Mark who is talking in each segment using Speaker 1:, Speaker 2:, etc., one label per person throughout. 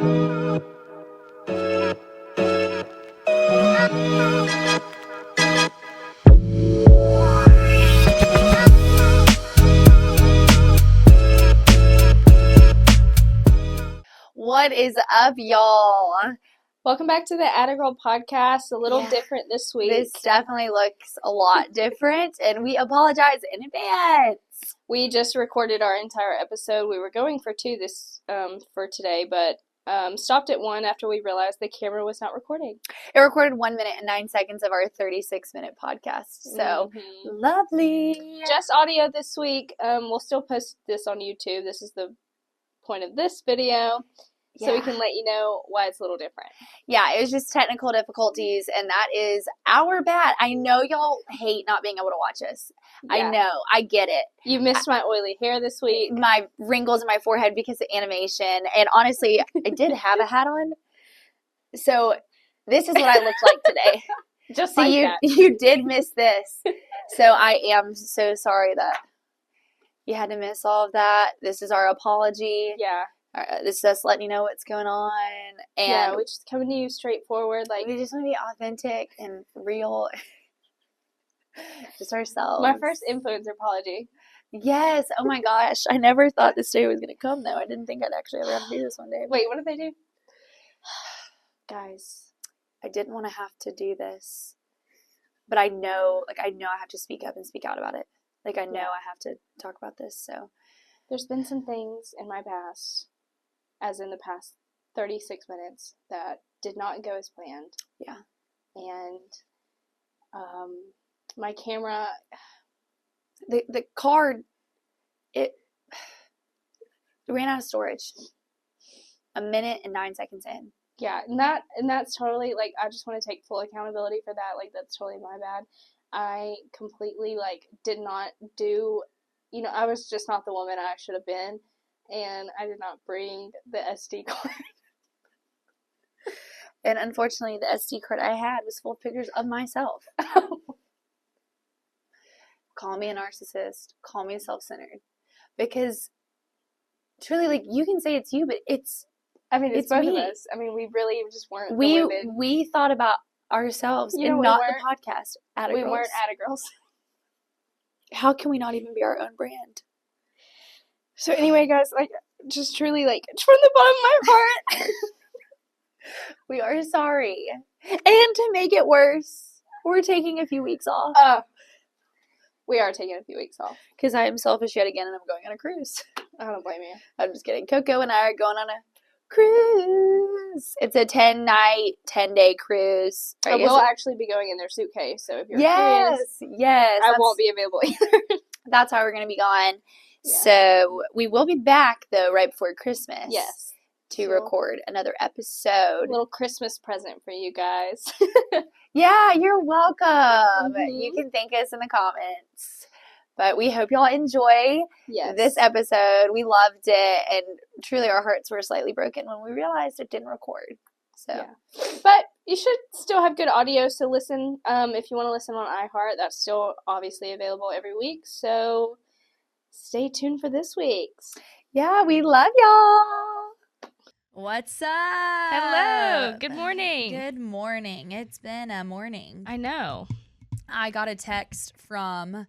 Speaker 1: What is up, y'all?
Speaker 2: Welcome back to the AttaGirl podcast. A little different this week.
Speaker 1: This definitely looks a lot different, and we apologize in advance.
Speaker 2: We just recorded our entire episode. We were going for 2 for today, but stopped at 1 after we realized the camera was not recording.
Speaker 1: It recorded 1 minute and 9 seconds of our 36-minute podcast, so lovely.
Speaker 2: Just audio this week. We'll still post this on YouTube. This is the point of this video. So we can let you know why it's a little different.
Speaker 1: Yeah, it was just technical difficulties, and that is our bad. I know y'all hate not being able to watch us. Yeah. I know. I get it.
Speaker 2: You missed my oily hair this week.
Speaker 1: My wrinkles in my forehead because of animation. And honestly, I did have a hat on. So this is what I looked like today.
Speaker 2: Just so like that.
Speaker 1: You did miss this. So I am so sorry that you had to miss all of that. This is our apology.
Speaker 2: Yeah.
Speaker 1: This is us letting you know what's going on. And
Speaker 2: yeah, we just coming to you straightforward. Like,
Speaker 1: we just want to be authentic and real. Just ourselves.
Speaker 2: My first influencer apology.
Speaker 1: Yes. Oh my gosh. I never thought this day was going to come, though. I didn't think I'd actually ever have to do this one day.
Speaker 2: Wait, what did they do? Guys,
Speaker 1: I didn't want to have to do this. But I know I have to speak up and speak out about it. Like, I know I have to talk about this, so.
Speaker 2: There's been some things in my past, as in the past 36 minutes, that did not go as planned.
Speaker 1: Yeah.
Speaker 2: And my camera,
Speaker 1: the card, it ran out of storage 1 minute and 9 seconds in.
Speaker 2: Yeah, and that's totally, like, I just want to take full accountability for that. Like, that's totally my bad. I completely, like, did not do, I was just not the woman I should have been, and I did not bring the SD card.
Speaker 1: And unfortunately, the SD card I had was full of pictures of myself. Call me a narcissist. Call me self-centered. Because, truly, like, you can say it's you, but it's
Speaker 2: both
Speaker 1: me.
Speaker 2: of us. I mean, we really just weren't
Speaker 1: We thought about ourselves and not the podcast. AttaGirls.
Speaker 2: We weren't AttaGirls.
Speaker 1: How can we not even be our own brand?
Speaker 2: So anyway, guys, like, just truly, like, from the bottom of my heart,
Speaker 1: we are sorry. And to make it worse, we're taking a few weeks off.
Speaker 2: We are taking a few weeks off.
Speaker 1: Because I am selfish yet again and I'm going on a cruise.
Speaker 2: I don't blame you.
Speaker 1: I'm just kidding. Coco and I are going on a cruise. It's a 10-night, 10-day cruise.
Speaker 2: I will actually be going in their suitcase, so if you're curious, I won't be available either.
Speaker 1: That's how we're going to be gone. Yeah. So we will be back, though, right before Christmas.
Speaker 2: Yes.
Speaker 1: To record another episode.
Speaker 2: A little Christmas present for you guys.
Speaker 1: Yeah, you're welcome. You can thank us in the comments. But we hope y'all enjoy this episode. We loved it, and truly our hearts were slightly broken when we realized it didn't record. So,
Speaker 2: but you should still have good audio, so listen. If you want to listen on iHeart, that's still obviously available every week. So stay tuned for this week's.
Speaker 1: Yeah, we love y'all.
Speaker 3: What's up?
Speaker 2: Hello. Good morning.
Speaker 3: Good morning. It's been a morning.
Speaker 2: I know.
Speaker 3: I got a text from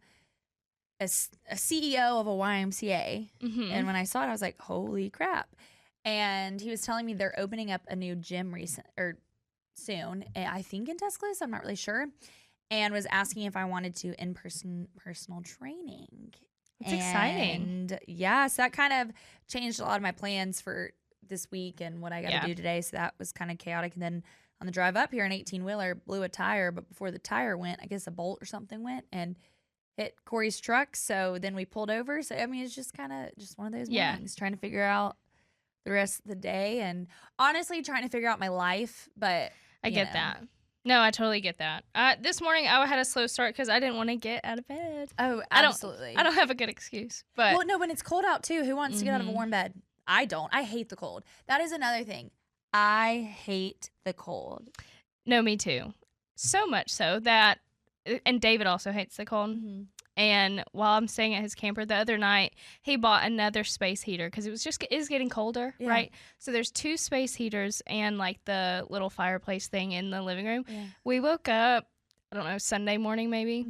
Speaker 3: a CEO of a YMCA, and when I saw it, I was like, "Holy crap!" And he was telling me they're opening up a new gym soon. I think in Tuscaloosa. I'm not really sure. And was asking if I wanted to in-person personal training.
Speaker 2: It's exciting.
Speaker 3: And yeah, so that kind of changed a lot of my plans for this week and what I got to do today. So that was kind of chaotic. And then on the drive up here, an 18-wheeler blew a tire, but before the tire went, I guess a bolt or something went and hit Corey's truck. So then we pulled over. So, I mean, it's just kind of just one of those mornings, trying to figure out the rest of the day and honestly trying to figure out my life. But
Speaker 2: I get that. No, I totally get that. This morning I had a slow start because I didn't want to get out of bed.
Speaker 3: Oh, absolutely.
Speaker 2: I don't have a good excuse. But
Speaker 3: well, no, when it's cold out too, who wants to get out of a warm bed? I don't. I hate the cold. That is another thing. I hate the cold.
Speaker 2: No, me too. So much so that, and David also hates the cold. And while I'm staying at his camper the other night, he bought another space heater because it is getting colder, right? So there's 2 space heaters and like the little fireplace thing in the living room. Yeah. We woke up, I don't know, Sunday morning maybe,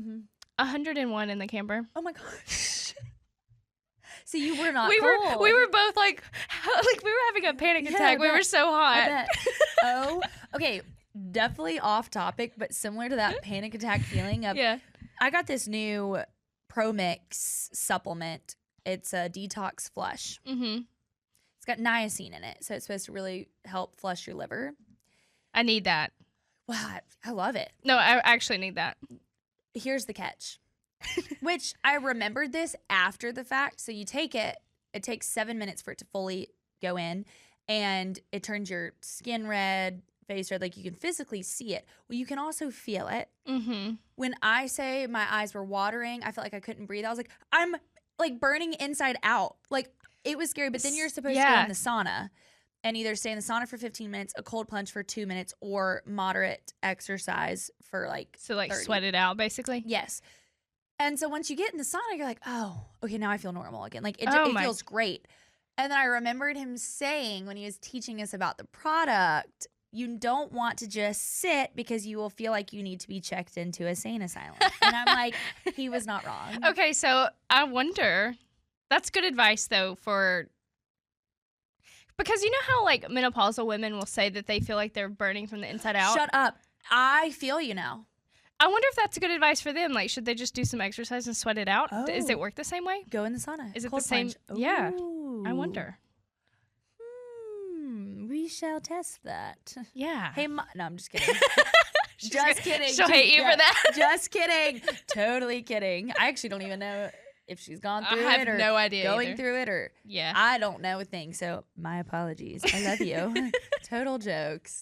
Speaker 2: 101 in the camper.
Speaker 3: Oh my gosh. So you were not
Speaker 2: cold. We were both like we were having a panic attack. We were so hot.
Speaker 3: Oh, okay. Definitely off topic, but similar to that panic attack feeling of, I got this new Pro Mix supplement. It's a detox flush. It's got niacin in it, so it's supposed to really help flush your liver.
Speaker 2: I need that.
Speaker 3: Wow, I love it.
Speaker 2: No, I actually need that.
Speaker 3: Here's the catch, which I remembered this after the fact. So you take it. It takes 7 minutes for it to fully go in, and it turns your skin red, face red, like you can physically see it. Well, you can also feel it. When I say my eyes were watering, I felt like I couldn't breathe. I was like, I'm like burning inside out. Like it was scary. But then you're supposed to go in the sauna and either stay in the sauna for 15 minutes, a cold plunge for 2 minutes, or moderate exercise for like 30.
Speaker 2: Sweat it out basically.
Speaker 3: Yes. And so once you get in the sauna, you're like, oh, okay, now I feel normal again. Like it feels great. And then I remembered him saying when he was teaching us about the product, you don't want to just sit because you will feel like you need to be checked into a sane asylum. And I'm like, he was not wrong.
Speaker 2: Okay, so I wonder, that's good advice though because you know how like menopausal women will say that they feel like they're burning from the inside out?
Speaker 3: Shut up. I feel you now.
Speaker 2: I wonder if that's good advice for them. Like, should they just do some exercise and sweat it out?
Speaker 3: Oh.
Speaker 2: Does it work the same way?
Speaker 3: Go in the sauna.
Speaker 2: Is it the same? Yeah. I wonder.
Speaker 3: We shall test that.
Speaker 2: Yeah.
Speaker 3: Hey, no, I'm just kidding. Just kidding.
Speaker 2: She'll hate you for that.
Speaker 3: Just kidding. Totally kidding. I actually don't even know if she's gone through it or
Speaker 2: no idea
Speaker 3: going through it or I don't know a thing. So my apologies. I love you. Total jokes.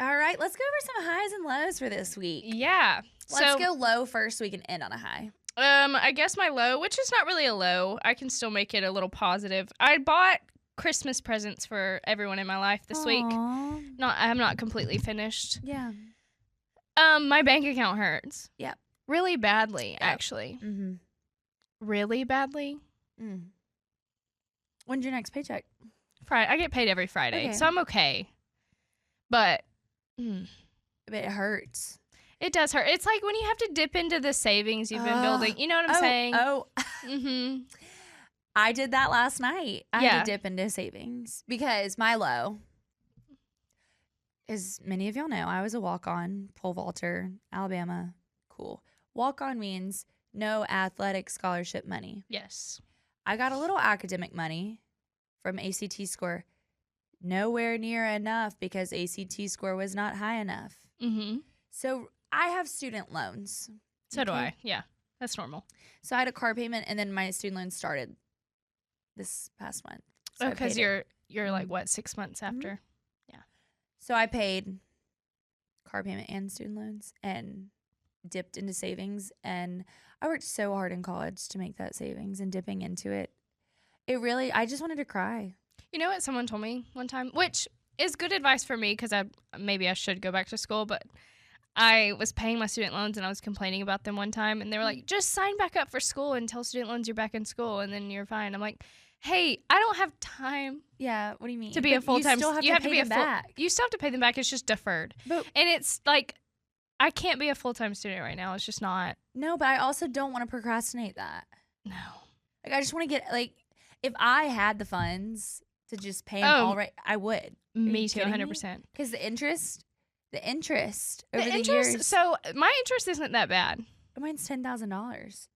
Speaker 3: All right, let's go over some highs and lows for this week.
Speaker 2: Yeah.
Speaker 3: Let's go low first so we can end on a high.
Speaker 2: I guess my low, which is not really a low, I can still make it a little positive. I bought Christmas presents for everyone in my life this week. I'm not completely finished.
Speaker 3: Yeah.
Speaker 2: My bank account hurts.
Speaker 3: Yeah.
Speaker 2: Really badly, actually.
Speaker 3: Mm-hmm.
Speaker 2: Really badly.
Speaker 3: When's your next paycheck?
Speaker 2: Friday. I get paid every Friday, so I'm okay. But
Speaker 3: it hurts.
Speaker 2: It does hurt. It's like when you have to dip into the savings you've been building. You know what I'm saying?
Speaker 3: I did that last night. I had to dip into savings because my low, as many of y'all know, I was a walk-on pole vaulter, Alabama. Cool. Walk-on means no athletic scholarship money.
Speaker 2: Yes.
Speaker 3: I got a little academic money from ACT score. Nowhere near enough because ACT score was not high enough. So I have student loans.
Speaker 2: So do I. Yeah, that's normal.
Speaker 3: So I had a car payment, and then my student loan started this past month.
Speaker 2: So because you're like what, 6 months after? Yeah.
Speaker 3: So I paid car payment and student loans and dipped into savings, and I worked so hard in college to make that savings and dipping into it. I just wanted to cry.
Speaker 2: You know what someone told me one time, which is good advice for me because maybe I should go back to school, but I was paying my student loans and I was complaining about them one time, and they were like, just sign back up for school and tell student loans you're back in school and then you're fine. I'm like, hey, I don't have time.
Speaker 3: Yeah, what do you mean?
Speaker 2: To be a full-time,
Speaker 3: you have to pay them back.
Speaker 2: You still have to pay them back. It's just deferred. And it's like, I can't be a full-time student right now. It's just not.
Speaker 3: No, but I also don't want to procrastinate that.
Speaker 2: No.
Speaker 3: Like, I just want to get, like, if I had the funds to just pay them all right, I would.
Speaker 2: Me too, 100%.
Speaker 3: Because the interest over the years.
Speaker 2: So my interest isn't that bad.
Speaker 3: Mine's $10,000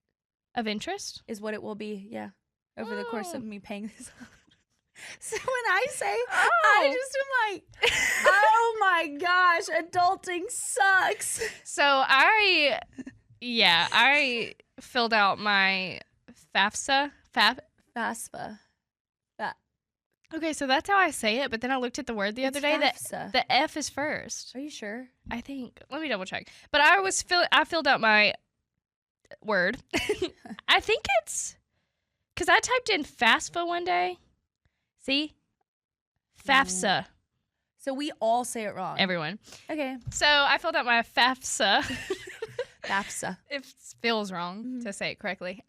Speaker 2: of interest.
Speaker 3: Is what it will be. Yeah, over the course of me paying this. So when I say, I just am like, oh my gosh, adulting sucks.
Speaker 2: So I filled out my FAFSA.
Speaker 3: FAFSA.
Speaker 2: Okay, so that's how I say it, but then I looked at the word the other day that the F is first.
Speaker 3: Are you sure?
Speaker 2: I think. Let me double check. But I filled out my word. I think it's because I typed in FAFSA one day. See? FAFSA.
Speaker 3: So we all say it wrong.
Speaker 2: Everyone.
Speaker 3: Okay.
Speaker 2: So I filled out my FAFSA.
Speaker 3: FAFSA.
Speaker 2: It feels wrong to say it correctly.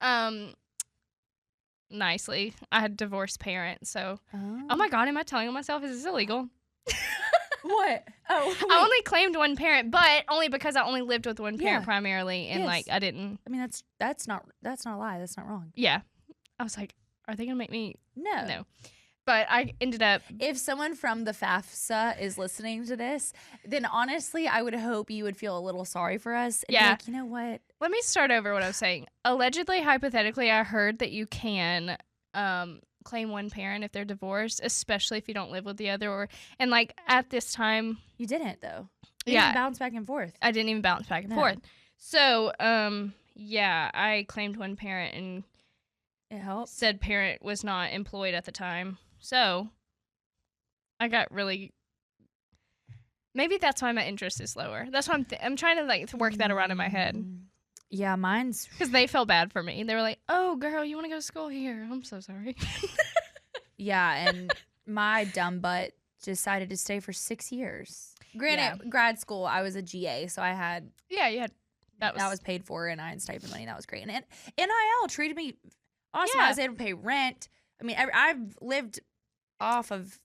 Speaker 2: Nicely. I had divorced parents, so. Oh my God, am I telling myself? Is this illegal?
Speaker 3: What? Oh,
Speaker 2: I only claimed one parent, but only because I only lived with one parent primarily, and like I didn't.
Speaker 3: I mean, that's not a lie. That's not wrong.
Speaker 2: Yeah, I was like, are they gonna make me?
Speaker 3: No.
Speaker 2: But I ended up.
Speaker 3: If someone from the FAFSA is listening to this, then honestly, I would hope you would feel a little sorry for us. And be like, you know what?
Speaker 2: Let me start over what I was saying. Allegedly, hypothetically, I heard that you can claim one parent if they're divorced, especially if you don't live with the other. And like at this time,
Speaker 3: you didn't though. You didn't bounce back and forth.
Speaker 2: I didn't even bounce back and forth. So, I claimed one parent, and
Speaker 3: it helped.
Speaker 2: Said parent was not employed at the time. So, I got really. Maybe that's why my interest is lower. That's why I'm trying to like work that around in my head.
Speaker 3: Yeah, mine's
Speaker 2: because they felt bad for me. They were like, "Oh, girl, you want to go to school here? I'm so sorry."
Speaker 3: Yeah, and my dumb butt decided to stay for 6 years. Granted, grad school, I was a GA, so I had
Speaker 2: you had that was
Speaker 3: paid for, and I had stipend money. That was great, and NIL treated me awesome. I was able to pay rent. I mean, I've lived off of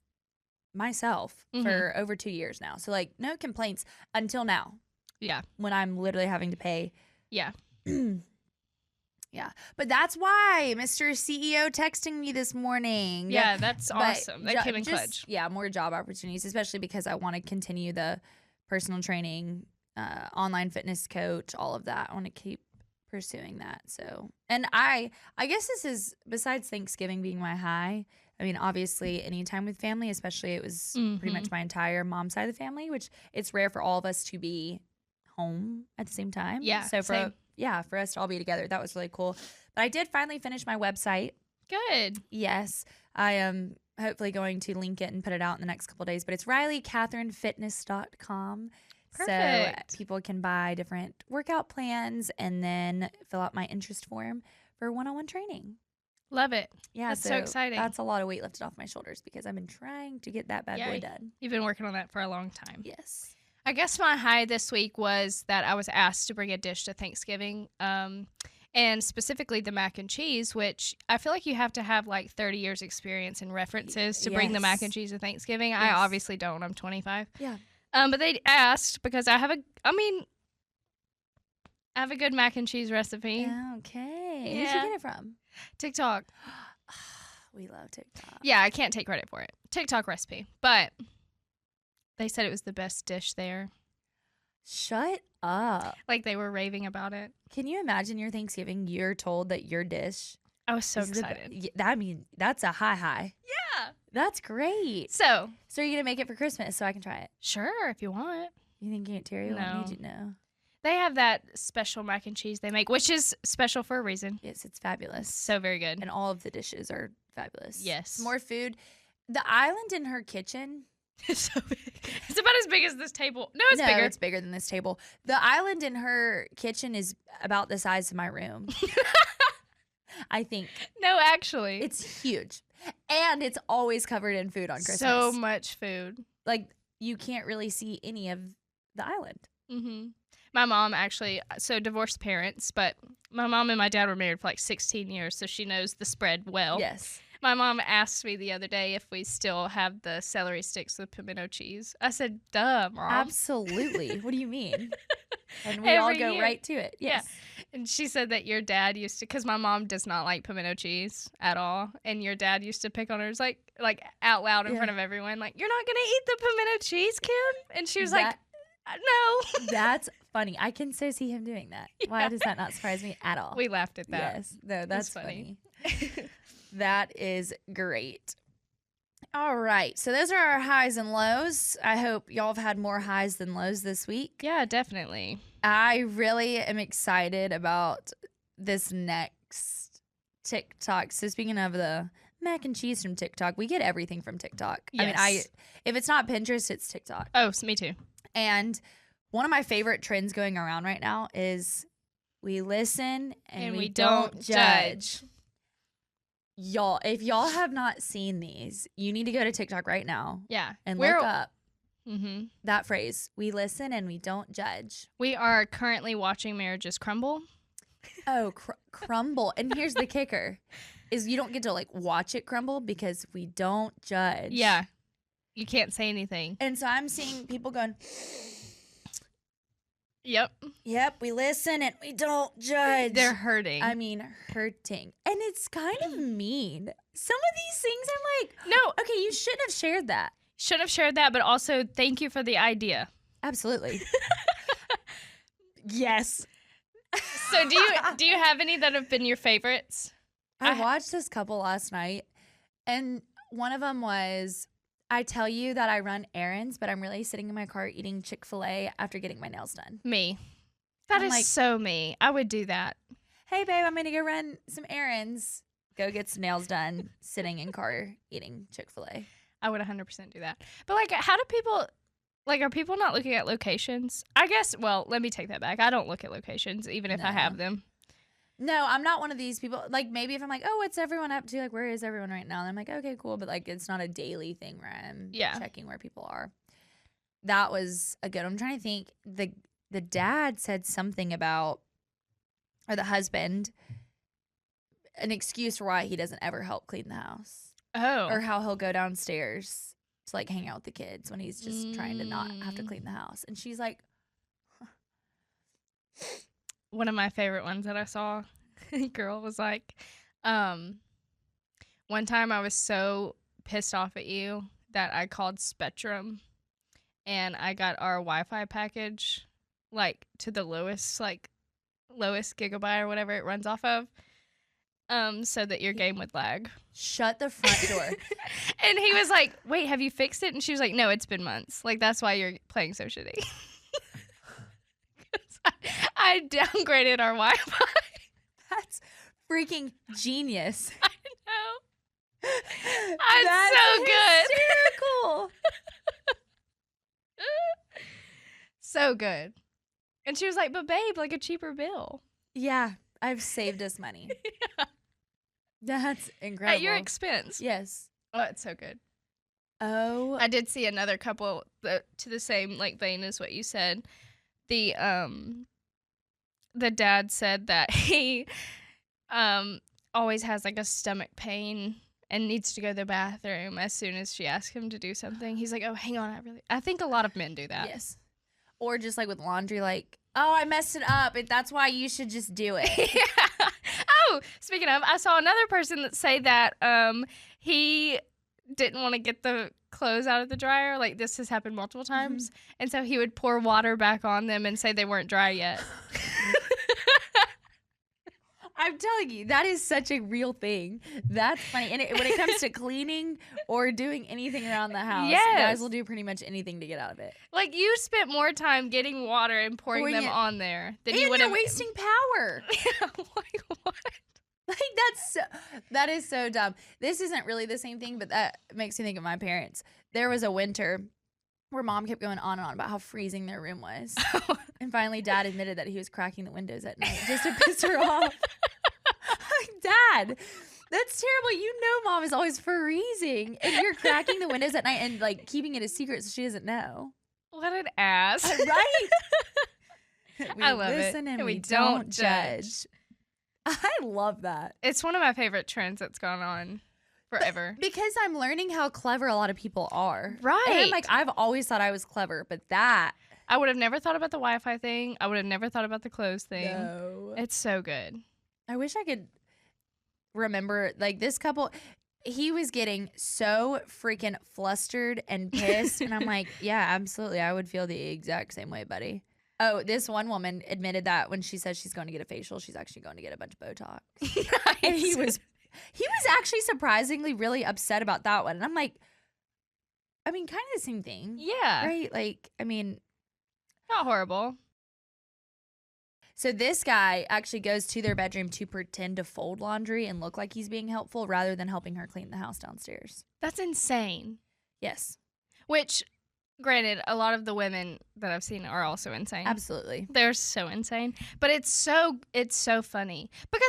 Speaker 3: myself for over 2 years now, so like no complaints until now.
Speaker 2: Yeah,
Speaker 3: when I'm literally having to pay.
Speaker 2: Yeah.
Speaker 3: Yeah. But that's why Mr. CEO texting me this morning.
Speaker 2: Yeah, that's awesome. That came in clutch.
Speaker 3: Yeah, more job opportunities, especially because I want to continue the personal training, online fitness coach, all of that. I want to keep pursuing that. So, and I guess this is, besides Thanksgiving being my high, I mean, obviously any time with family, especially it was pretty much my entire mom's side of the family, which it's rare for all of us to be home at the same time.
Speaker 2: Yeah.
Speaker 3: So for us to all be together, that was really cool. But I did finally finish my website.
Speaker 2: Good.
Speaker 3: Yes. I am hopefully going to link it and put it out in the next couple of days. But it's RileyCatherineFitness.com.
Speaker 2: Perfect.
Speaker 3: So people can buy different workout plans and then fill out my interest form for one-on-one training.
Speaker 2: Love it.
Speaker 3: Yeah.
Speaker 2: That's so exciting.
Speaker 3: That's a lot of weight lifted off my shoulders because I've been trying to get that bad boy done.
Speaker 2: You've been working on that for a long time.
Speaker 3: Yes.
Speaker 2: I guess my high this week was that I was asked to bring a dish to Thanksgiving, and specifically the mac and cheese, which I feel like you have to have like 30 years experience and references to bring the mac and cheese to Thanksgiving. Yes. I obviously don't. I'm 25.
Speaker 3: Yeah.
Speaker 2: But they asked because I have a good mac and cheese recipe.
Speaker 3: Okay. Yeah. Where'd you get it from?
Speaker 2: TikTok.
Speaker 3: We love TikTok.
Speaker 2: Yeah, I can't take credit for it. TikTok recipe. But they said it was the best dish there.
Speaker 3: Shut up.
Speaker 2: Like they were raving about it.
Speaker 3: Can you imagine your Thanksgiving, you're told that your dish.
Speaker 2: I was so excited.
Speaker 3: That's a high.
Speaker 2: Yeah.
Speaker 3: That's great.
Speaker 2: So
Speaker 3: are you going to make it for Christmas so I can try it?
Speaker 2: Sure, if you want.
Speaker 3: You think Aunt Terry will need you to know?
Speaker 2: They have that special mac and cheese they make, which is special for a reason.
Speaker 3: Yes, it's fabulous.
Speaker 2: So very good.
Speaker 3: And all of the dishes are fabulous.
Speaker 2: Yes.
Speaker 3: More food. The island in her kitchen.
Speaker 2: It's so big. It's about as big as this table. No, it's bigger.
Speaker 3: It's bigger than this table. The island in her kitchen is about the size of my room. I think.
Speaker 2: No, actually.
Speaker 3: It's huge. And it's always covered in food on Christmas.
Speaker 2: So much food.
Speaker 3: Like, you can't really see any of the island.
Speaker 2: Mm-hmm. My mom actually, so divorced parents, but my mom and my dad were married for like 16 years, so she knows the spread well.
Speaker 3: Yes.
Speaker 2: My mom asked me the other day if we still have the celery sticks with pimento cheese. I said, duh, Mom.
Speaker 3: Absolutely. What do you mean? And we all go right to it. Yes.
Speaker 2: Yeah. And she said that your dad used to, because my mom does not like pimento cheese at all, and your dad used to pick on her, like out loud in front of everyone, like, you're not going to eat the pimento cheese, Kim? And she was like, no.
Speaker 3: That's funny. I can so see him doing that. Yeah. Why does that not surprise me at all?
Speaker 2: We laughed at that.
Speaker 3: Yes. No, that's funny. That is great. All right. So those are our highs and lows. I hope y'all have had more highs than lows this week.
Speaker 2: Yeah, definitely.
Speaker 3: I really am excited about this next TikTok. So speaking of the mac and cheese from TikTok, we get everything from TikTok.
Speaker 2: Yes.
Speaker 3: I mean, if it's not Pinterest, it's TikTok.
Speaker 2: Oh, me too.
Speaker 3: And one of my favorite trends going around right now is we listen and we don't judge. Y'all, if y'all have not seen these, you need to go to TikTok right now.
Speaker 2: Yeah.
Speaker 3: And look up
Speaker 2: Mm-hmm.
Speaker 3: That phrase, we listen and we don't judge.
Speaker 2: We are currently watching marriages crumble.
Speaker 3: Oh, crumble. And here's the kicker, is you don't get to like watch it crumble because we don't judge.
Speaker 2: Yeah. You can't say anything.
Speaker 3: And so I'm seeing people going,
Speaker 2: yep,
Speaker 3: we listen and we don't judge.
Speaker 2: They're hurting.
Speaker 3: I mean, hurting. And it's kind of mean. Some of these things I'm like,
Speaker 2: no.
Speaker 3: Okay, you shouldn't have shared that.
Speaker 2: Should have shared that, but also thank you for the idea.
Speaker 3: Absolutely. Yes.
Speaker 2: So do you have any that have been your favorites?
Speaker 3: I watched this couple last night, and one of them was, I tell you that I run errands, but I'm really sitting in my car eating Chick-fil-A after getting my nails done.
Speaker 2: Me. That is like, so me. I would do that.
Speaker 3: Hey, babe, I'm going to go run some errands. Go get some nails done, sitting in car eating Chick-fil-A.
Speaker 2: I would 100% do that. But, like, how do people, like, are people not looking at locations? I guess, well, let me take that back. I don't look at locations, even if I have them.
Speaker 3: No, I'm not one of these people. Like, maybe if I'm like, oh, what's everyone up to? Like, where is everyone right now? And I'm like, okay, cool. But, like, it's not a daily thing where I'm checking where people are. That was a good one. I'm trying to think. The dad said something about, or the husband, an excuse for why he doesn't ever help clean the house.
Speaker 2: Oh.
Speaker 3: Or how he'll go downstairs to, like, hang out with the kids when he's just trying to not have to clean the house. And she's like,
Speaker 2: one of my favorite ones that I saw, girl was like, one time I was so pissed off at you that I called Spectrum and I got our Wi-Fi package, like, to the lowest gigabyte or whatever it runs off of, so that your game would lag.
Speaker 3: Shut the front door.
Speaker 2: And he was like, wait, have you fixed it? And she was like, no, it's been months. Like, that's why you're playing so shitty. I downgraded our Wi-Fi.
Speaker 3: That's freaking genius.
Speaker 2: I know. That's so good.
Speaker 3: Hysterical.
Speaker 2: So good. And she was like, but babe, like a cheaper bill.
Speaker 3: Yeah, I've saved us money. Yeah. That's incredible.
Speaker 2: At your expense.
Speaker 3: Yes.
Speaker 2: Oh, it's so good.
Speaker 3: Oh.
Speaker 2: I did see another couple to the same like vein as what you said. The dad said that he always has like a stomach pain and needs to go to the bathroom as soon as she asks him to do something. He's like, oh, hang on, I think a lot of men do that.
Speaker 3: Yes. Or just like with laundry, like, oh, I messed it up. That's why you should just do it.
Speaker 2: Yeah. Oh, speaking of, I saw another person that say that he didn't want to get the clothes out of the dryer. Like, this has happened multiple times. Mm-hmm. And so he would pour water back on them and say they weren't dry yet.
Speaker 3: I'm telling you, that is such a real thing. That's funny. And when it comes to cleaning or doing anything around the house, guys will do pretty much anything to get out of it. Like,
Speaker 2: you spent more time getting water and pouring them on there than you would have.
Speaker 3: And you're wasting power.
Speaker 2: Yeah, like, what?
Speaker 3: Like, that is so dumb. This isn't really the same thing, but that makes me think of my parents. There was a winter where mom kept going on and on about how freezing their room was. And finally, dad admitted that he was cracking the windows at night just to piss her off. Like, Dad, that's terrible. You know mom is always freezing. And you're cracking the windows at night and, like, keeping it a secret so she doesn't know.
Speaker 2: What an ass.
Speaker 3: Right?
Speaker 2: I love it.
Speaker 3: And we don't judge. I love that.
Speaker 2: It's one of my favorite trends that's gone on forever.
Speaker 3: Because I'm learning how clever a lot of people are.
Speaker 2: Right.
Speaker 3: And I'm like, I've always thought I was clever, but that.
Speaker 2: I would have never thought about the Wi-Fi thing. I would have never thought about the clothes thing.
Speaker 3: No.
Speaker 2: It's so good.
Speaker 3: I wish I could remember, like, this couple, he was getting so freaking flustered and pissed. And I'm like, yeah, absolutely. I would feel the exact same way, buddy. Oh, this one woman admitted that when she says she's going to get a facial, she's actually going to get a bunch of Botox. Nice. And he was actually surprisingly really upset about that one. And I'm like, I mean, kind of the same thing.
Speaker 2: Yeah.
Speaker 3: Right? Like, I mean.
Speaker 2: Not horrible.
Speaker 3: So this guy actually goes to their bedroom to pretend to fold laundry and look like he's being helpful rather than helping her clean the house downstairs.
Speaker 2: That's insane.
Speaker 3: Yes.
Speaker 2: Which, granted, a lot of the women that I've seen are also insane.
Speaker 3: Absolutely.
Speaker 2: They're so insane. But it's so funny. Because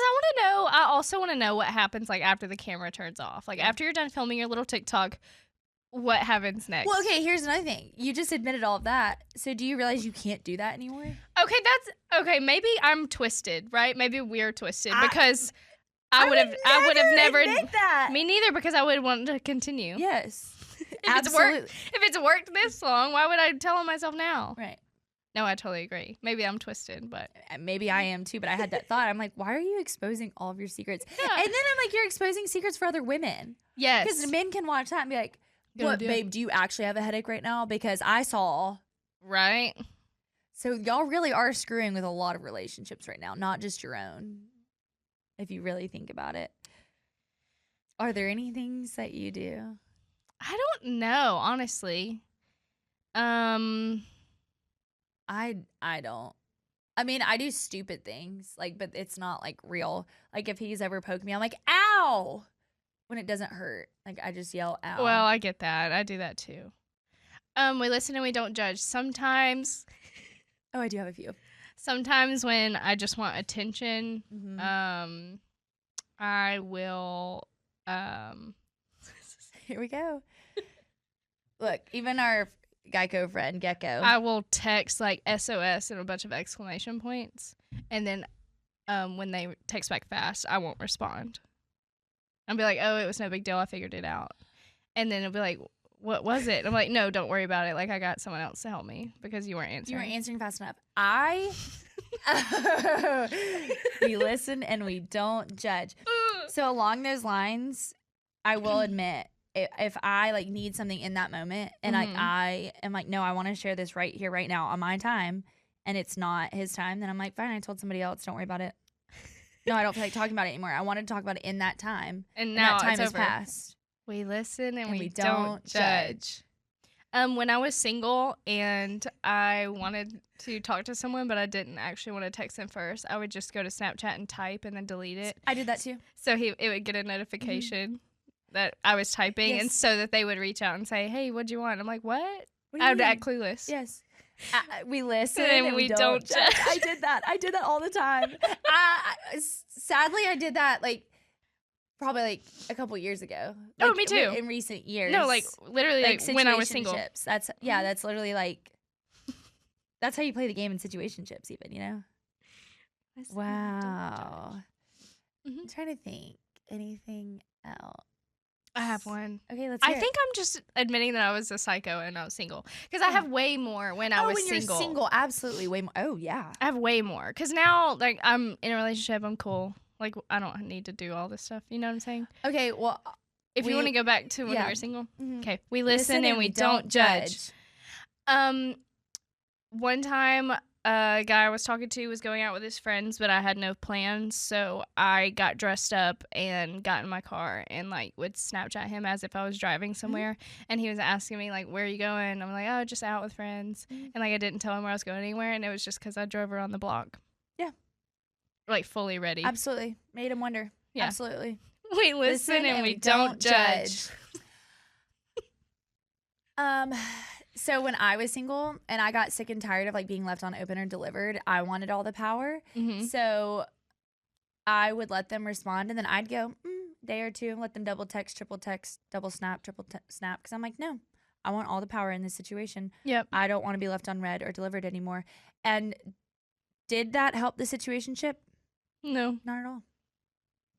Speaker 2: I also want to know what happens, like, after the camera turns off. Like, after you're done filming your little TikTok, what happens next.
Speaker 3: Well, okay, here's another thing. You just admitted all of that. So do you realize you can't do that anymore?
Speaker 2: Okay, maybe I'm twisted, right? Maybe we're twisted because I would have never
Speaker 3: admit that.
Speaker 2: Me neither, because I would want to continue.
Speaker 3: Yes.
Speaker 2: If it's worked this long, why would I tell myself now?
Speaker 3: Right.
Speaker 2: No, I totally agree. Maybe I'm twisted, but
Speaker 3: maybe I am too. But I had that thought. I'm like, why are you exposing all of your secrets?
Speaker 2: Yeah.
Speaker 3: And then I'm like, you're exposing secrets for other women.
Speaker 2: Yes,
Speaker 3: because men can watch that and be like, "What, babe? Do you actually have a headache right now? Because I saw."
Speaker 2: Right.
Speaker 3: So y'all really are screwing with a lot of relationships right now, not just your own. If you really think about it, are there any things that you do?
Speaker 2: I don't know, honestly.
Speaker 3: I don't. I mean, I do stupid things, like, but it's not like real. Like, if he's ever poked me, I'm like, ow, when it doesn't hurt. Like, I just yell, ow.
Speaker 2: Well, I get that. I do that too. We listen and we don't judge. Sometimes.
Speaker 3: Oh, I do have a few.
Speaker 2: Sometimes when I just want attention,
Speaker 3: Mm-hmm.
Speaker 2: I will.
Speaker 3: Here we go. Look, even our Geico friend, Gecko.
Speaker 2: I will text like SOS and a bunch of exclamation points. And then when they text back fast, I won't respond. I'll be like, oh, it was no big deal. I figured it out. And then it'll be like, what was it? I'm like, no, don't worry about it. Like, I got someone else to help me because you weren't answering.
Speaker 3: You weren't answering fast enough. We listen and we don't judge. So along those lines, I will admit, if I like need something in that moment and I am like, no, I want to share this right here, right now on my time, and it's not his time, then I'm like, fine, I told somebody else. Don't worry about it. No, I don't feel like talking about it anymore. I wanted to talk about it in that time.
Speaker 2: And now
Speaker 3: that time
Speaker 2: it's
Speaker 3: has
Speaker 2: over.
Speaker 3: passed.
Speaker 2: We listen and we
Speaker 3: don't judge.
Speaker 2: When I was single and I wanted to talk to someone, but I didn't actually want to text them first, I would just go to Snapchat and type and then delete it.
Speaker 3: I did that too.
Speaker 2: So it would get a notification that I was typing, and so that they would reach out and say, hey, what'd you want? I'm like, what? I would act clueless.
Speaker 3: Yes. We listen
Speaker 2: and we don't judge.
Speaker 3: I did that all the time. Sadly, I did that like probably like a couple years ago. Like,
Speaker 2: oh, me too.
Speaker 3: In recent years.
Speaker 2: No, like literally like when I was single.
Speaker 3: That's literally like that's how you play the game in situationships, even, you know. Wow. I'm trying to think anything else.
Speaker 2: I have one.
Speaker 3: Okay, let's hear
Speaker 2: I think I'm just admitting that I was a psycho and I was single. Because I have way more when I was
Speaker 3: when
Speaker 2: single.
Speaker 3: You're single, absolutely way more. Oh, yeah.
Speaker 2: I have way more. Because now, like, I'm in a relationship, I'm cool. Like, I don't need to do all this stuff. You know what I'm saying?
Speaker 3: Okay, well.
Speaker 2: If you want to go back to when you were single.
Speaker 3: Mm-hmm.
Speaker 2: Okay. We listen and we don't judge. One time, a guy I was talking to was going out with his friends, but I had no plans, so I got dressed up and got in my car and like would Snapchat him as if I was driving somewhere, and he was asking me like, where are you going? I'm like, oh, just out with friends, and like I didn't tell him where I was going anywhere, and it was just because I drove around the block.
Speaker 3: Yeah.
Speaker 2: Like fully ready.
Speaker 3: Absolutely. Made him wonder. Yeah. Absolutely.
Speaker 2: We listen and we don't judge.
Speaker 3: So when I was single and I got sick and tired of like being left on open or delivered, I wanted all the power. So I would let them respond, and then I'd go day or two, let them double text, triple text, double snap, snap. Because I'm like, no, I want all the power in this situation.
Speaker 2: Yep.
Speaker 3: I don't want to be left unread or delivered anymore. And did that help the situationship?
Speaker 2: No.
Speaker 3: Not at all.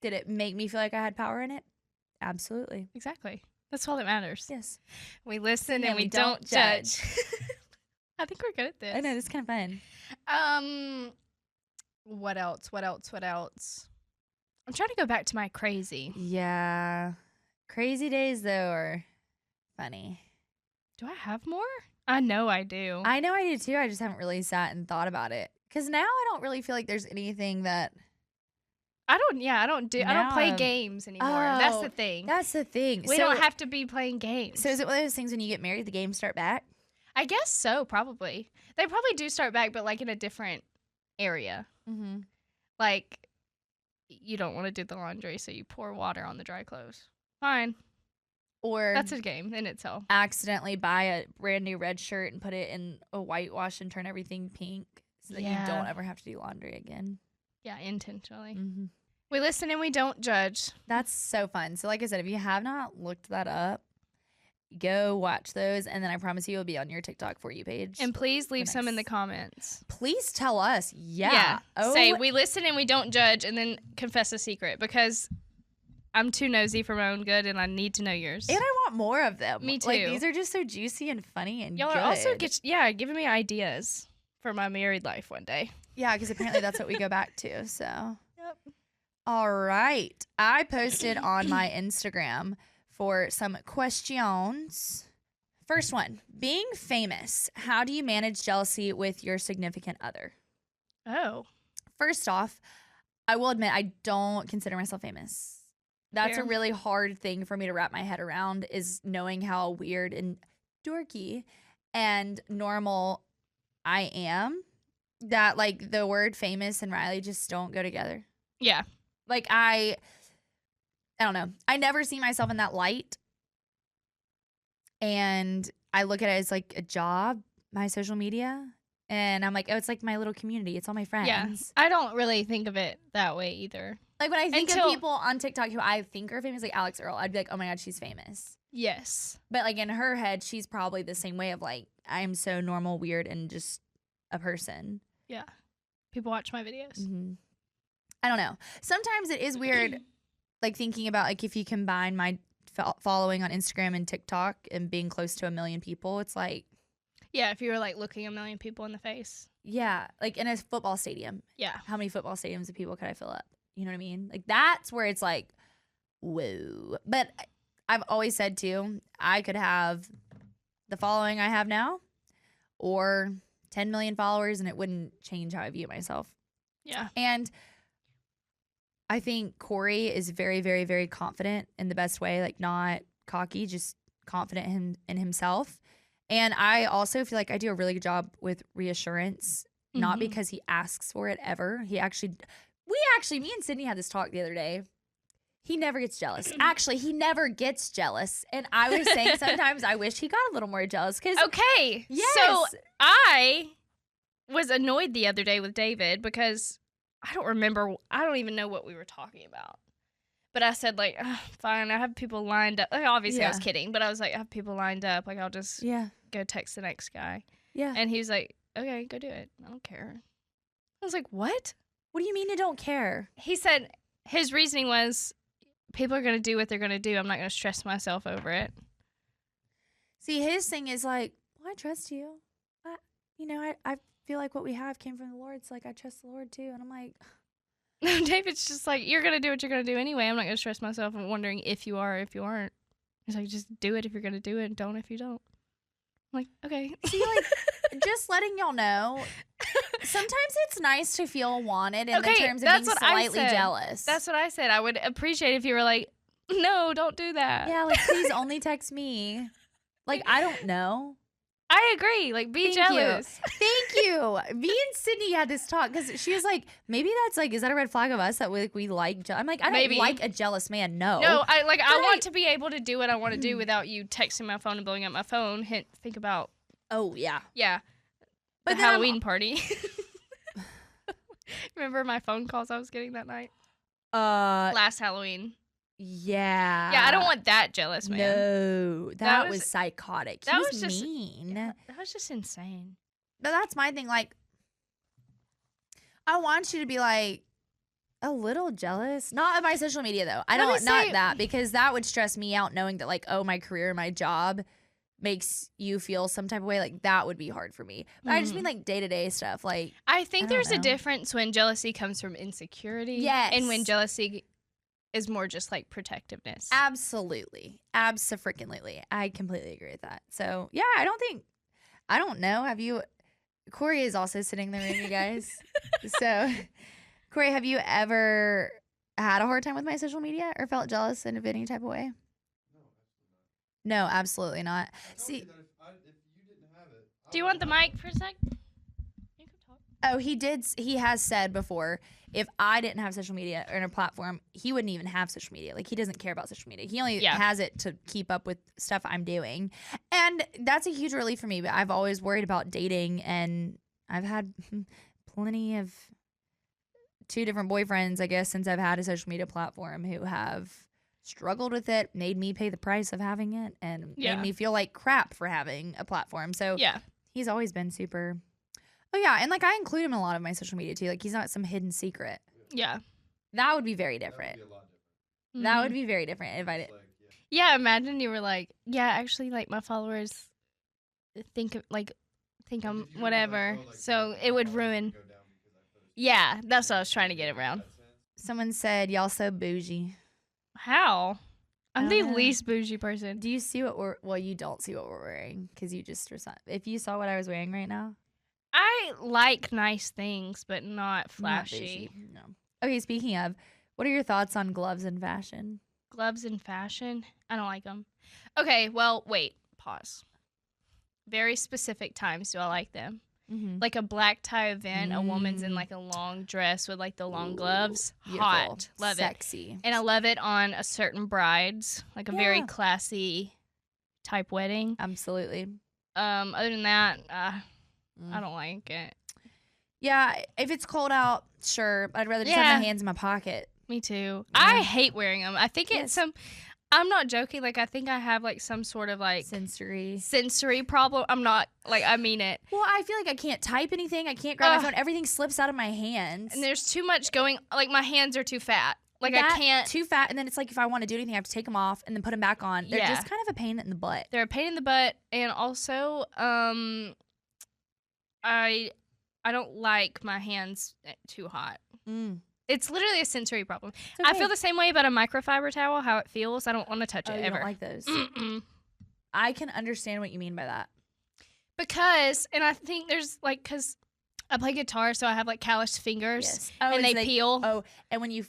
Speaker 3: Did it make me feel like I had power in it? Absolutely.
Speaker 2: Exactly. That's all that matters.
Speaker 3: Yes.
Speaker 2: We listen and we don't judge. I think we're good at this.
Speaker 3: I know, this is kind of fun.
Speaker 2: What else? I'm trying to go back to my crazy.
Speaker 3: Yeah. Crazy days, though, are funny.
Speaker 2: Do I have more? I know I do.
Speaker 3: I know I do, too. I just haven't really sat and thought about it. Because now I don't really feel like there's anything that... I don't
Speaker 2: play games anymore. That's the thing.
Speaker 3: That's the thing.
Speaker 2: We don't have to be playing games.
Speaker 3: So is it one of those things when you get married, the games start back?
Speaker 2: I guess so, probably. They probably do start back, but like in a different area.
Speaker 3: Mm-hmm.
Speaker 2: Like, you don't want to do the laundry, so you pour water on the dry clothes. Fine.
Speaker 3: Or
Speaker 2: that's a game in itself.
Speaker 3: Accidentally buy a brand new red shirt and put it in a whitewash and turn everything pink so that you don't ever have to do laundry again.
Speaker 2: Yeah, intentionally.
Speaker 3: Mm-hmm.
Speaker 2: We listen and we don't judge.
Speaker 3: That's so fun. So like I said, if you have not looked that up, go watch those, and then I promise you it'll be on your TikTok For You page.
Speaker 2: And please leave some in the comments.
Speaker 3: Please tell us. Yeah.
Speaker 2: Say, we listen and we don't judge, and then confess a secret, because I'm too nosy for my own good, and I need to know yours.
Speaker 3: And I want more of them.
Speaker 2: Me too.
Speaker 3: Like, these are just so juicy and funny and
Speaker 2: Y'all
Speaker 3: good.
Speaker 2: are also giving me ideas for my married life one day.
Speaker 3: Yeah, because apparently that's what we go back to. So.
Speaker 2: Yep.
Speaker 3: All right. I posted on my Instagram for some questions. First one, being famous. How do you manage jealousy with your significant other?
Speaker 2: Oh.
Speaker 3: First off, I will admit I don't consider myself famous. That's
Speaker 2: Fair.
Speaker 3: a really hard thing for me to wrap my head around, is knowing how weird and dorky and normal I am. That, like, the word famous and Riley just don't go together.
Speaker 2: Yeah.
Speaker 3: Like, I don't know. I never see myself in that light. And I look at it as, like, a job, my social media. And I'm like, oh, it's like my little community. It's all my friends.
Speaker 2: Yeah. I don't really think of it that way either.
Speaker 3: Like, when I think of people on TikTok who I think are famous, like Alex Earl, I'd be like, oh my God, she's famous.
Speaker 2: Yes.
Speaker 3: But, like, in her head, she's probably the same way of, like, I'm so normal, weird, and just a person.
Speaker 2: Yeah. People watch my videos.
Speaker 3: Mm-hmm. I don't know. Sometimes it is weird, like, thinking about, like, if you combine my following on Instagram and TikTok and being close to 1 million people, it's like.
Speaker 2: Yeah, if you were, like, looking 1 million people in the face.
Speaker 3: Yeah, like in a football stadium.
Speaker 2: Yeah.
Speaker 3: How many football stadiums of people could I fill up? You know what I mean? Like, that's where it's like, whoa. But I've always said, too, I could have the following I have now or 10 million followers, and it wouldn't change how I view myself.
Speaker 2: Yeah.
Speaker 3: And I think Corey is very, very, very confident in the best way, like not cocky, just confident in himself. And I also feel like I do a really good job with reassurance, not because he asks for it ever. Me and Sydney had this talk the other day. He never gets jealous. Actually, he never gets jealous. And I was saying sometimes I wish he got a little more jealous.
Speaker 2: Okay.
Speaker 3: Yes.
Speaker 2: So I was annoyed the other day with David because I don't even know what we were talking about. But I said, like, fine, I have people lined up. Like, obviously, I was kidding, but I was like, I have people lined up. Like, I'll just go text the next guy. Yeah. And he was like, okay, go do it. I don't care. I was like, what?
Speaker 3: What do you mean you don't care?
Speaker 2: He said his reasoning was, people are going to do what they're going to do. I'm not going to stress myself over it.
Speaker 3: See, his thing is like, well, I trust you. I feel like what we have came from the Lord. So, like, I trust the Lord, too. And I'm like...
Speaker 2: David's just like, you're going to do what you're going to do anyway. I'm not going to stress myself and wondering if you are or if you aren't. He's like, just do it if you're going to do it and don't if you don't. I'm like, okay.
Speaker 3: See, like, just letting y'all know, sometimes it's nice to feel wanted in the terms of being slightly jealous.
Speaker 2: That's what I said. I would appreciate if you were like, no, don't do that.
Speaker 3: Yeah, like, please only text me. Like, I don't know.
Speaker 2: I agree. Like, be jealous.
Speaker 3: Thank you. Me and Sydney had this talk because she was like, maybe that's like, is that a red flag of us that we like? I'm like, I don't like a jealous man. No.
Speaker 2: No, I want to be able to do what I want to do without you texting my phone and blowing up my phone. Think about.
Speaker 3: Oh, yeah.
Speaker 2: Yeah. But the Halloween party. Remember my phone calls I was getting that night? Last Halloween.
Speaker 3: Yeah.
Speaker 2: Yeah, I don't want that jealous man.
Speaker 3: No, that was psychotic. He was just mean.
Speaker 2: Yeah, that was just insane.
Speaker 3: But that's my thing. Like, I want you to be like a little jealous. Not of my social media though. Not that, because that would stress me out knowing that, like, oh, my career, my job makes you feel some type of way. Like, that would be hard for me. But I just mean like day-to-day stuff. Like,
Speaker 2: I think there's a difference when jealousy comes from insecurity. Yes. And when jealousy is more just like protectiveness.
Speaker 3: Absolutely. Abso-freaking-lutely. I completely agree with that. So, yeah, I don't know. Corey is also sitting in the room, you guys. So, Corey, have you ever had a hard time with my social media or felt jealous in any type of way? No, absolutely not. See,
Speaker 2: do you want the mic for a sec? You can talk.
Speaker 3: Oh, he has said before, if I didn't have social media or a platform, he wouldn't even have social media. Like, he doesn't care about social media. He only has it to keep up with stuff I'm doing. And that's a huge relief for me. But I've always worried about dating, and I've had plenty of 2 different boyfriends, I guess, since I've had a social media platform who have struggled with it, made me pay the price of having it, and made me feel like crap for having a platform. So he's always been super. Oh yeah, and like I include him in a lot of my social media too. Like he's not some hidden secret.
Speaker 2: Yeah,
Speaker 3: that would be very different. That would be a lot different. That would be very different if I did.
Speaker 2: Like, yeah, imagine you were like, yeah, actually, like my followers think I'm whatever, so it would ruin. Yeah, that's what I was trying to get around.
Speaker 3: Someone said y'all so bougie.
Speaker 2: How? I'm the least bougie person.
Speaker 3: Do you see what we're? Well, you don't see what we're wearing because you just if you saw what I was wearing right now.
Speaker 2: I like nice things, but not flashy.
Speaker 3: No. Okay, speaking of, what are your thoughts on gloves in fashion?
Speaker 2: Gloves in fashion? I don't like them. Okay, well, wait. Pause. Very specific times do I like them. Mm-hmm. Like a black tie event, a woman's in like a long dress with like the long gloves.
Speaker 3: Beautiful.
Speaker 2: Hot. Love it.
Speaker 3: Sexy.
Speaker 2: And I love it on a certain bride's, like a very classy type wedding.
Speaker 3: Absolutely.
Speaker 2: Other than that, I don't like it.
Speaker 3: Yeah, if it's cold out, sure. I'd rather just have my hands in my pocket.
Speaker 2: Me too. Yeah. I hate wearing them. I think it's I'm not joking. Like, I think I have, like, some sort of, like... Sensory problem. I'm not, like, I mean it.
Speaker 3: Well, I feel like I can't type anything. I can't grab my phone. Everything slips out of my hands.
Speaker 2: And there's too much going... Like, my hands are too fat. Like, I can't...
Speaker 3: Too fat, and then it's like if I want to do anything, I have to take them off and then put them back on. They're just kind of a pain in the butt.
Speaker 2: They're a pain in the butt, and also, I don't like my hands too hot. It's literally a sensory problem. Okay. I feel the same way about a microfiber towel, how it feels. I don't want to touch it ever.
Speaker 3: You don't like those? I can understand what you mean by that.
Speaker 2: Because, and I think there's like, because I play guitar, so I have like calloused fingers, and they peel.
Speaker 3: Oh, and when you,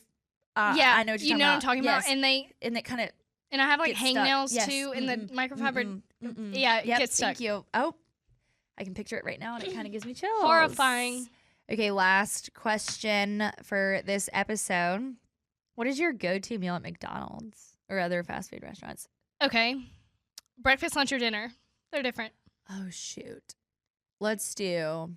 Speaker 3: I know what you're talking about.
Speaker 2: You know what I'm talking about?
Speaker 3: And they kind of,
Speaker 2: and I have like hangnails too, and the microfiber, it gets stuck.
Speaker 3: Thank you. Oh, I can picture it right now, and it kind of gives me chills.
Speaker 2: Horrifying.
Speaker 3: Okay, last question for this episode. What is your go-to meal at McDonald's or other fast food restaurants?
Speaker 2: Okay. Breakfast, lunch, or dinner. They're different.
Speaker 3: Oh, shoot. Let's do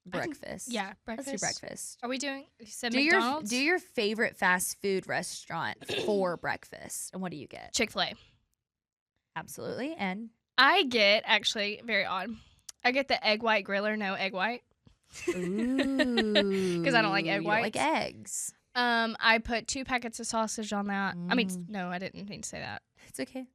Speaker 3: breakfast.
Speaker 2: Breakfast.
Speaker 3: Let's do breakfast.
Speaker 2: Are we doing, you said McDonald's?
Speaker 3: Do your favorite fast food restaurant for breakfast, and what do you get?
Speaker 2: Chick-fil-A.
Speaker 3: Absolutely, and?
Speaker 2: I get, actually, very odd, I get the egg white griller, no egg white.
Speaker 3: Ooh.
Speaker 2: Because I don't like egg whites.
Speaker 3: Like eggs.
Speaker 2: I put 2 packets of sausage on that. I mean, no, I didn't mean to say that.
Speaker 3: It's okay.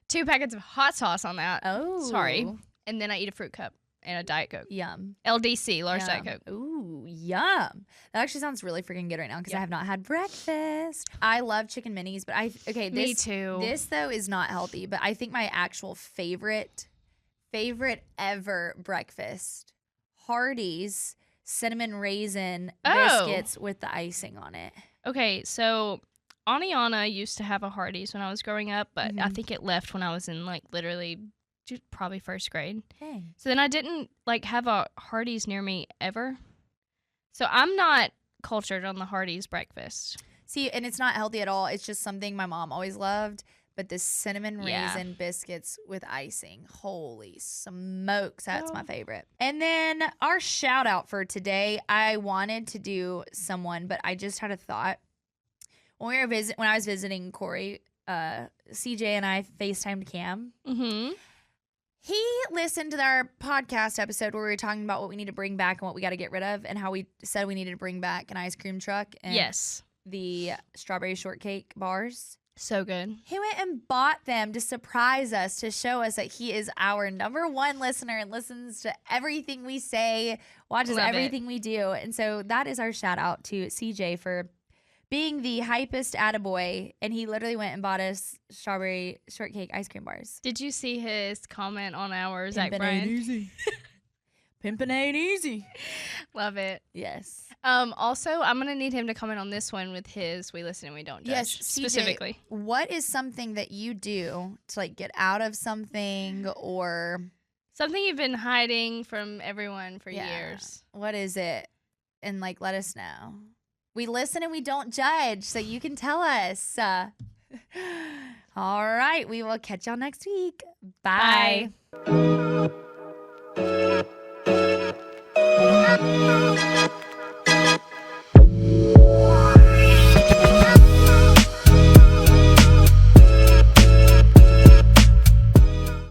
Speaker 2: 2 packets of hot sauce on that.
Speaker 3: Oh.
Speaker 2: Sorry. And then I eat a fruit cup and a Diet Coke.
Speaker 3: Yum.
Speaker 2: LDC, large Diet Coke.
Speaker 3: Ooh, yum. That actually sounds really freaking good right now because I have not had breakfast. I love chicken minis, but
Speaker 2: me too.
Speaker 3: This, though, is not healthy, but I think my actual favorite ever breakfast, Hardee's cinnamon raisin biscuits with the icing on it.
Speaker 2: Okay, so Aniana used to have a Hardee's when I was growing up, but I think it left when I was in like literally probably first grade.
Speaker 3: Dang.
Speaker 2: So then I didn't like have a Hardee's near me ever. So I'm not cultured on the Hardee's breakfast.
Speaker 3: See, and it's not healthy at all. It's just something my mom always loved. But the cinnamon raisin biscuits with icing, holy smokes, that's my favorite. And then our shout out for today, I wanted to do someone, but I just had a thought. When I was visiting Corey, CJ and I FaceTimed Cam. Mm-hmm. He listened to our podcast episode where we were talking about what we need to bring back and what we got to get rid of, and how we said we needed to bring back an ice cream truck and the strawberry shortcake bars.
Speaker 2: So good.
Speaker 3: He went and bought them to surprise us, to show us that he is our #1 listener and listens to everything we say, watches everything we do. And so that is our shout out to CJ for being the hypest attaboy. And he literally went and bought us strawberry shortcake ice cream bars.
Speaker 2: Did you see his comment on our Zach Bryan?
Speaker 3: Ain't easy. Pimpin' ain't easy.
Speaker 2: Love it.
Speaker 3: Yes.
Speaker 2: Also, I'm going to need him to comment on this one with his We Listen and We Don't Judge.
Speaker 3: Yes,
Speaker 2: specifically.
Speaker 3: CJ, what is something that you do to like get out of something or
Speaker 2: something you've been hiding from everyone for years?
Speaker 3: What is it? And like, let us know. We listen and we don't judge, so you can tell us. All right, we will catch y'all next week. Bye.
Speaker 2: Bye.